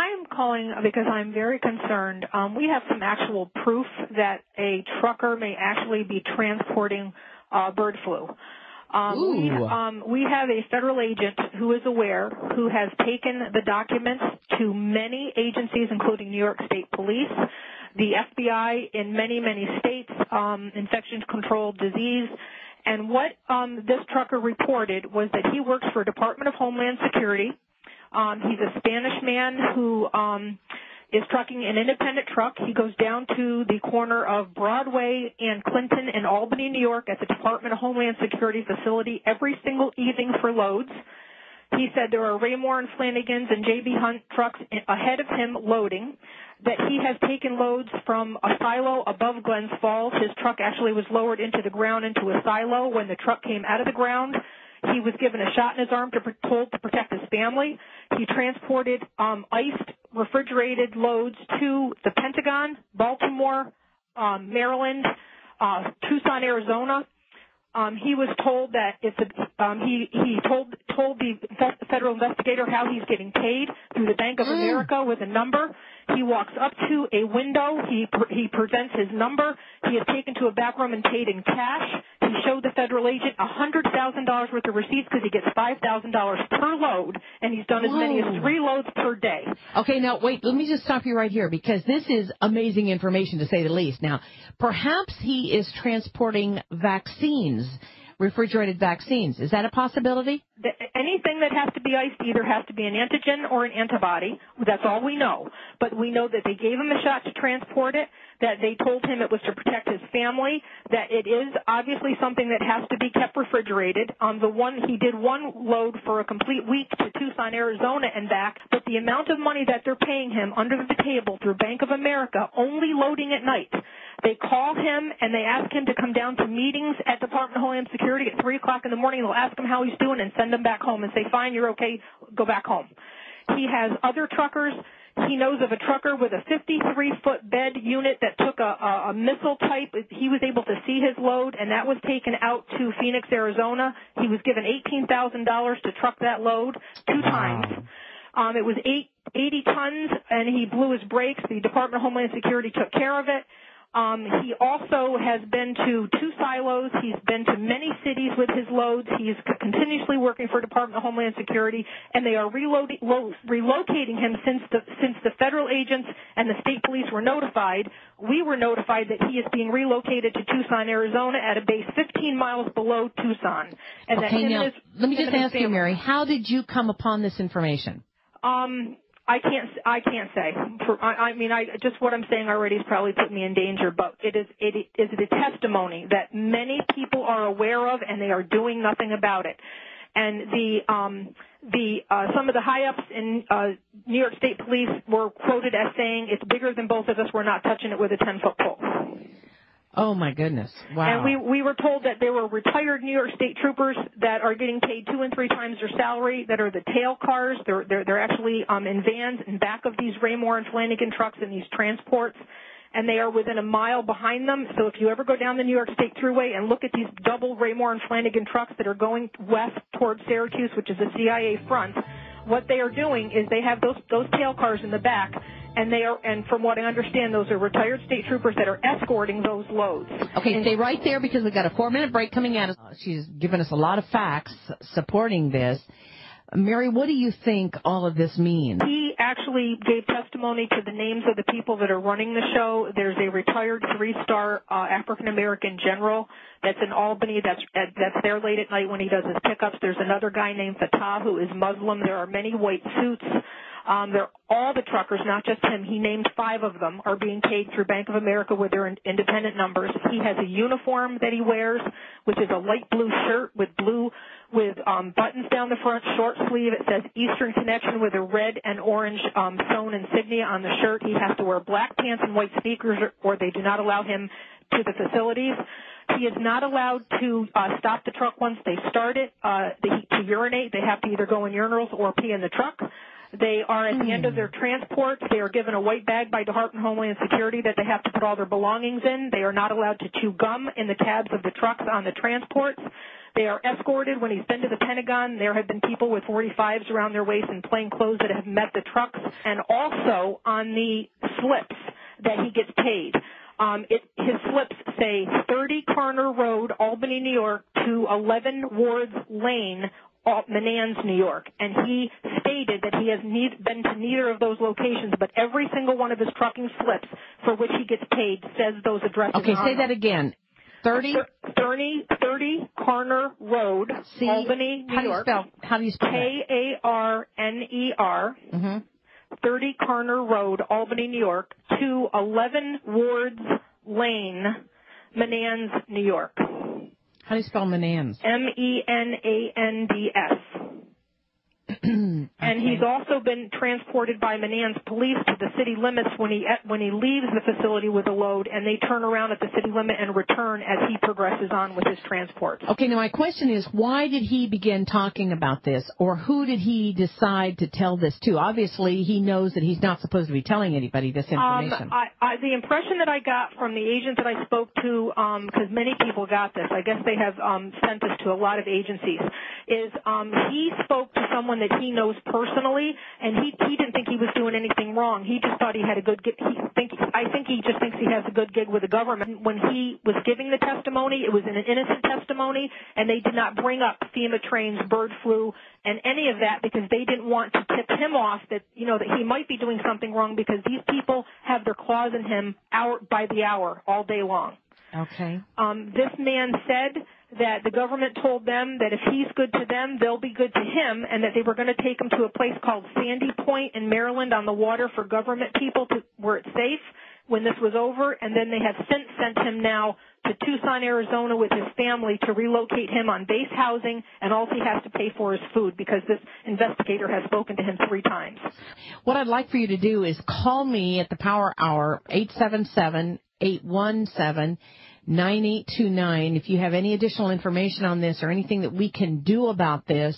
I'm calling because I'm very concerned. We have some actual proof that a trucker may actually be transporting bird flu. We have a federal agent who is aware, who has taken the documents to many agencies, including New York State Police, the FBI in many, many states, infection control disease. And what this trucker reported was that he works for Department of Homeland Security. He's a Spanish man who is trucking an independent truck. He goes down to the corner of Broadway and Clinton in Albany, New York at the Department of Homeland Security facility every single evening for loads. He said there are Raymore and Flanagan's and J.B. Hunt trucks ahead of him loading, that he has taken loads from a silo above Glens Falls. His truck actually was lowered into the ground into a silo. When the truck came out of the ground, he was given a shot in his arm told to protect his family. He transported iced, refrigerated loads to the Pentagon, Baltimore, Maryland, Tucson, Arizona. He was told that he told the federal investigator how he's getting paid through the Bank of America with a number. He walks up to a window. He presents his number. He is taken to a back room and paid in cash. He showed the federal agent $100,000 worth of receipts because he gets $5,000 per load, and he's done as many as 3 loads per day. Okay, now wait, let me just stop you right here because this is amazing information to say the least. Now, perhaps he is transporting vaccines, refrigerated vaccines. Is that a possibility? Anything that has to be iced either has to be an antigen or an antibody. That's all we know. But we know that they gave him a shot to transport it, that they told him it was to protect his family, that it is obviously something that has to be kept refrigerated. He did 1 load for a complete week to Tucson, Arizona and back, but the amount of money that they're paying him under the table through Bank of America, only loading at night. They call him and they ask him to come down to meetings at Department of Homeland Security at 3 o'clock in the morning. They'll ask him how he's doing and send him back home and say, fine, you're okay, go back home. He has other truckers. He knows of a trucker with a 53-foot bed unit that took a missile type. He was able to see his load, and that was taken out to Phoenix, Arizona. He was given $18,000 to truck that load 2 times. It was 80 tons, and he blew his brakes. The Department of Homeland Security took care of it. He also has been to 2 silos. He's been to many cities with his loads. He is continuously working for Department of Homeland Security, and they are relocating him since the federal agents and the state police were notified. We were notified that he is being relocated to Tucson, Arizona at a base 15 miles below Tucson. And okay, now, let me just ask you, Mary, how did you come upon this information? I can't say. Just what I'm saying already has probably put me in danger, but it is a testimony that many people are aware of, and they are doing nothing about it. And some of the high-ups in New York State Police were quoted as saying, "It's bigger than both of us. We're not touching it with a 10-foot pole." Oh, my goodness. Wow. And we were told that there were retired New York State troopers that are getting paid 2 and 3 times their salary, that are the tail cars. They're actually in vans in back of these Raymore and Flanagan trucks in these transports, and they are within a mile behind them. So if you ever go down the New York State Thruway and look at these double Raymore and Flanagan trucks that are going west towards Syracuse, which is a CIA front, what they are doing is they have those tail cars in the back, and from what I understand, those are retired state troopers that are escorting those loads. Okay, stay right there because we've got a 4-minute break coming at us. She's given us a lot of facts supporting this. Mary, what do you think all of this means? He actually gave testimony to the names of the people that are running the show. There's a retired 3-star African-American general that's in Albany that's there late at night when he does his pickups. There's another guy named Fatah who is Muslim. There are many white suits. All the truckers, not just him, he named 5 of them, are being paid through Bank of America with their independent numbers. He has a uniform that he wears, which is a light blue shirt with buttons down the front, short sleeve. It says Eastern Connection with a red and orange sewn insignia on the shirt. He has to wear black pants and white sneakers, or they do not allow him to the facilities. He is not allowed to stop the truck once they start it to urinate. They have to either go in urinals or pee in the truck. They are at the end of their transport. They are given a white bag by Department of Homeland Security that they have to put all their belongings in. They are not allowed to chew gum in the cabs of the trucks on the transports. They are escorted when he's been to the Pentagon. There have been people with 45s around their waist in plain clothes that have met the trucks, and also on the slips that he gets paid. His slips say 30 Carner Road, Albany, New York, to 11 Wards Lane, Menands, New York. And he stated that he has been to neither of those locations, but every single one of his trucking slips for which he gets paid says those addresses. Okay, say that again. 30 Carner Road, Albany, New York. How do you spell that? Karner. 30 Carner Road, Albany, New York, to 11 Wards Lane, Menands, New York. How do you spell Menands? Menands. And he's also been transported by Menands police to the city limits when he leaves the facility with a load, and they turn around at the city limit and return as he progresses on with his transport. Okay, now my question is, why did he begin talking about this, or who did he decide to tell this to? Obviously, he knows that he's not supposed to be telling anybody this information. The impression that I got from the agent that I spoke to, because many people got this, I guess they have sent this to a lot of agencies, is he spoke to someone that he knows personally, and he didn't think he was doing anything wrong. He just thought he had a good gig. I think he just thinks he has a good gig with the government. When he was giving the testimony, it was an innocent testimony, and they did not bring up FEMA trains, bird flu, and any of that because they didn't want to tip him off that, that he might be doing something wrong because these people have their claws in him hour by the hour, all day long. Okay. This man said that the government told them that if he's good to them, they'll be good to him, and that they were going to take him to a place called Sandy Point in Maryland on the water for government people where it's safe when this was over, and then they have since sent him now to Tucson, Arizona with his family to relocate him on base housing, and all he has to pay for is food because this investigator has spoken to him 3 times. What I'd like for you to do is call me at the Power Hour, 877-817-9829. If you have any additional information on this or anything that we can do about this,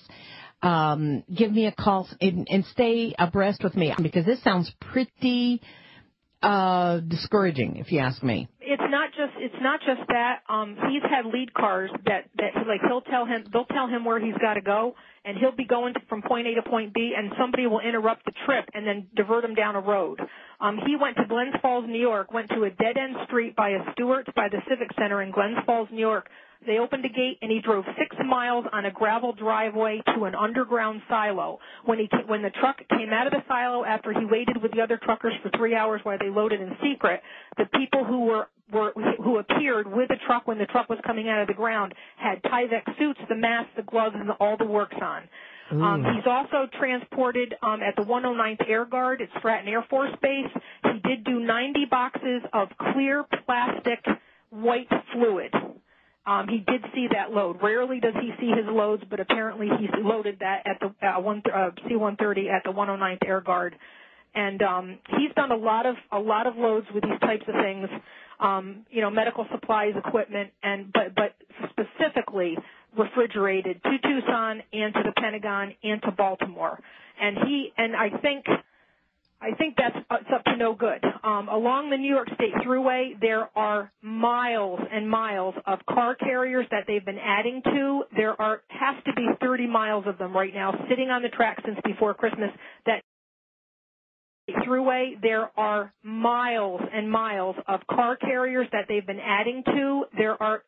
give me a call and stay abreast with me because this sounds pretty discouraging, if you ask me. It's not just that. He's had lead cars that they'll tell him where he's got to go, and he'll be going from point A to point B, and somebody will interrupt the trip and then divert him down a road. He went to Glens Falls, New York, went to a dead-end street by a Stewart's by the Civic Center in Glens Falls, New York. They opened a gate, and he drove 6 miles on a gravel driveway to an underground silo. When the truck came out of the silo after he waited with the other truckers for 3 hours while they loaded in secret, the people who appeared with the truck when the truck was coming out of the ground had Tyvek suits, the mask, the gloves, and all the works on. He's also transported at the 109th Air Guard at Stratton Air Force Base. He did do 90 boxes of clear plastic white fluid. He did see that load. Rarely does he see his loads, but apparently he loaded that at the C-130 at the 109th Air Guard. And he's done a lot of loads with these types of things, medical supplies, equipment, but specifically refrigerated to Tucson and to the Pentagon and to Baltimore. And I think it's up to no good. Along the New York State Thruway, there are miles and miles of car carriers that they've been adding to. There has to be 30 miles of them right now sitting on the track since before Christmas. That Thruway, there are miles and miles of car carriers that they've been adding to.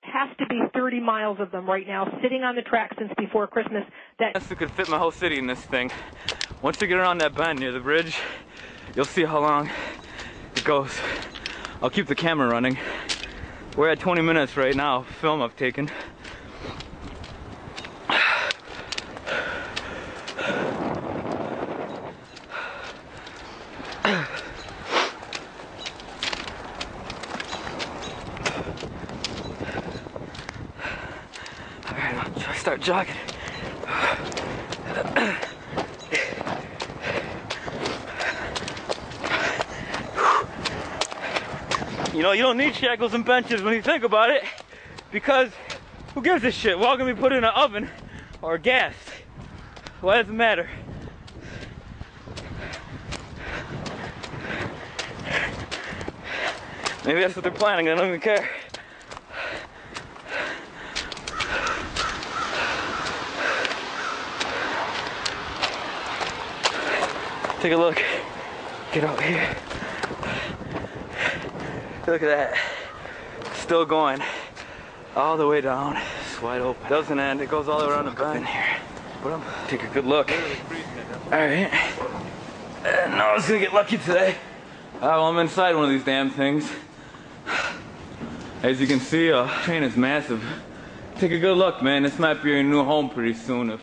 Has to be 30 miles of them right now sitting on the track since before Christmas. That we could fit my whole city in this thing. Once you get around that bend near the bridge, you'll see how long it goes. I'll keep the camera running. We're at 20 minutes right now, film I've taken. Alright, I'll try to start jogging. You don't need shackles and benches when you think about it, because who gives a shit? We're all gonna be put in an oven or gas. Why does it matter? Maybe that's what they're planning, I don't even care. Take a look. Get out here. Look at that. Still going all the way down. It's wide open. Doesn't end. It goes all around the bend here. But take a good look. All right. No, one's gonna get lucky today. Well, I'm inside one of these damn things. As you can see, train is massive. Take a good look, man. This might be your new home pretty soon.